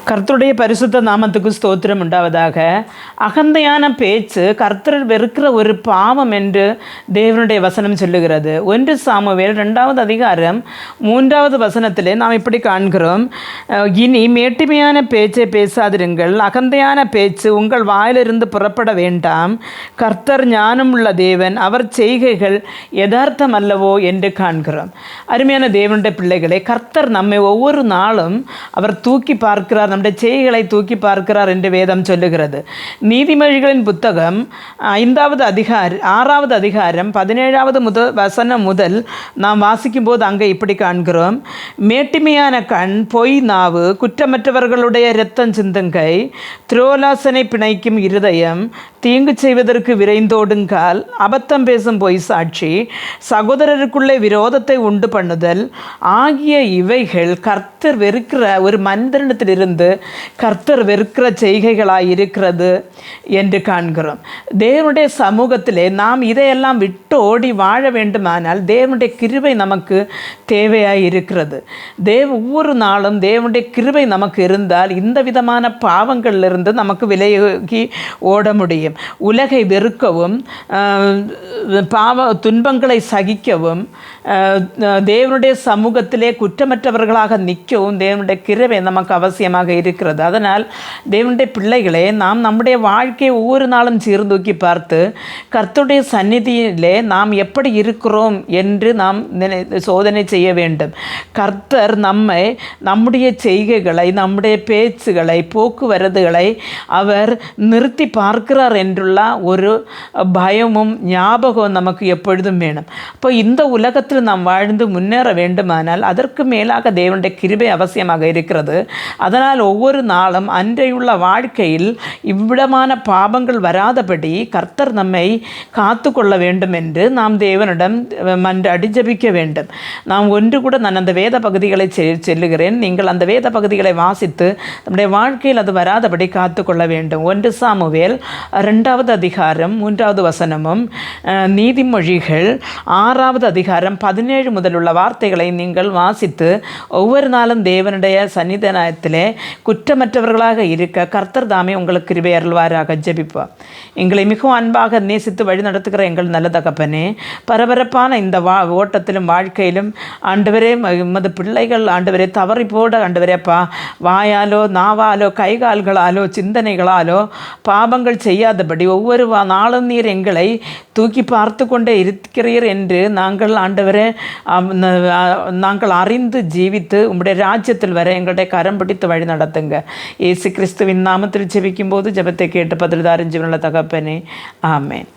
கர்த்தருடைய பரிசுத்த நாமத்துக்கு ஸ்தோத்திரம் உண்டாவதாக. அகந்தையான பேச்சு கர்த்தர் வெறுக்கிற ஒரு பாவம் என்று தேவனுடைய வசனம் சொல்லுகிறது. 1 சாமுவேல் 2வது அதிகாரம் 3வது வசனத்திலே நாம் இப்படி காண்கிறோம். இனி மேட்டிமையான பேச்சை பேசாதிருங்கள், அகந்தையான பேச்சு உங்கள் வாயிலிருந்து புறப்பட வேண்டாம். கர்த்தர் ஞானமுள்ள தேவன், அவர் செய்கைகள் யதார்த்தம் அல்லவோ என்று காண்கிறோம். அருமையான தேவனுடைய பிள்ளைகளை, கர்த்தர் நம்மை ஒவ்வொரு நாளும் அவர் தூக்கி பார்க்கிறார், நம்முடைய செய்கைகளை தூக்கி பார்க்கிறார் என்று வேதம் சொல்லுகிறது. நீதிமொழிகளின் புத்தகம் 6வது அதிகாரம் 17வது வசனம் முதல் நாம் வாசிக்கும் போது அங்கே இப்படி காண்கிறோம். மேட்டிமையான கண், பொய் நாவு, குற்றமற்றவர்களுடைய இரத்தம் சிந்தும் கை, திரோலாசனை பிணைக்கும் இருதயம், தீங்கு செய்வதற்கு விரைந்தோடுங்கால், அபத்தம் பேசும் பொய் சாட்சி, சகோதரருக்குள்ளே விரோதத்தை உண்டு பண்ணுதல் ஆகிய இவைகள் கர்த்தர் வெறுக்கிற ஒரு மனிதனிடத்திலிருந்து கர்த்தர் வெறுக்கிற செய்கைகளாய் இருக்கிறது என்று காண்கிறோம். தேவனுடைய சமூகத்திலே நாம் இதையெல்லாம் விட்டு ஓடி வாழ வேண்டுமானால் தேவனுடைய கிருபை நமக்கு தேவையாய் இருக்கிறது. ஒவ்வொரு நாளும் தேவனுடைய கிருபை நமக்கு இருந்தால் இந்த விதமான பாவங்களிலிருந்து நமக்கு விலகி ஓட முடியும். உலகை வெறுக்கவும், துன்பங்களை சகிக்கவும், தேவனுடைய சமூகத்திலே குற்றமற்றவர்களாக நிற்கவும் தேவனுடைய கிருபை நமக்கு அவசியமாக இருக்கிறது. அதனால் தேவனுடைய பிள்ளைகளே, நாம் நம்முடைய வாழ்க்கையை ஒவ்வொரு நாளும் சீர்தூக்கி பார்த்து கர்த்தருடைய சந்நிதியிலே நாம் எப்படி இருக்கிறோம் என்று நாம் சோதனை செய்ய வேண்டும். கர்த்தர் நம்மை, நம்முடைய செய்கைகளை, நம்முடைய பேச்சுகளை, போக்குவரத்துகளை அவர் நிறுத்தி பார்க்கிறார் என்றுள்ள ஒரு பயமும் ஞாபகம் நமக்கு எப்பொழுதும் வேணும். அப்போ இந்த உலகத்தில் நாம் வாழ்ந்து முன்னேற வேண்டுமானால் அதற்கு மேலாக தேவனுடைய கிருபை அவசியமாக இருக்கிறது. அதனால் ஒவ்வொரு நாளும் அன்றையுள்ள வாழ்க்கையில் இவ்விடமான பாவங்கள் வராதபடி கர்த்தர் நம்மை காத்து கொள்ள வேண்டும் என்று நாம் தேவனிடம் மன்றாடி ஜெபிக்க வேண்டும். நான் அந்த வேத பகுதிகளை சொல்லுகிறேன். நீங்கள் அந்த வேத பகுதிகளை வாசித்து நம்முடைய வாழ்க்கையில் அது வராதபடி காத்து கொள்ள வேண்டும். 1 சாமுவேல் 2வது அதிகாரம் 3வது வசனமும், நீதிமொழிகள் 6வது அதிகாரம் 17 முதலுள்ள வார்த்தைகளை நீங்கள் வாசித்து ஒவ்வொரு நாளும் தேவனுடைய சன்னிதானத்திலே குற்றமற்றவர்களாக இருக்க கர்த்தர் தாமே உங்களுக்கு கிருபை அருள்வாராக. ஜெபிப்போம். எங்களை மிகவும் அன்பாக நேசித்து வழி நடத்துகிற எங்கள் நல்ல தகப்பனே, பரபரப்பான இந்த ஓட்டத்திலும் வாழ்க்கையிலும் ஆண்டவரே, உமது பிள்ளைகள் ஆண்டவரே தவறி போட ஆண்டவரே வாயாலோ நாவாலோ கைகால்களாலோ சிந்தனைகளாலோ பாவங்கள் செய்யாதபடி ஒவ்வொரு நாளும் நீர் எங்களை தூக்கி பார்த்து கொண்டே இருக்கிறீர் என்று நாங்கள் ஆண்டவரே நாங்கள் அறிந்து ஜீவித்து உம்முடைய ராஜ்யத்தில் வர எங்களுடைய கரம் பிடித்து வழி நடத்துங்க. இயேசு கிறிஸ்துவின் நாமத்தில் ஜெபிக்கும் போது ஜெபத்தை கேட்டு பதில் தாரும் ஜீவனுள்ள தகப்பனே, ஆமென்.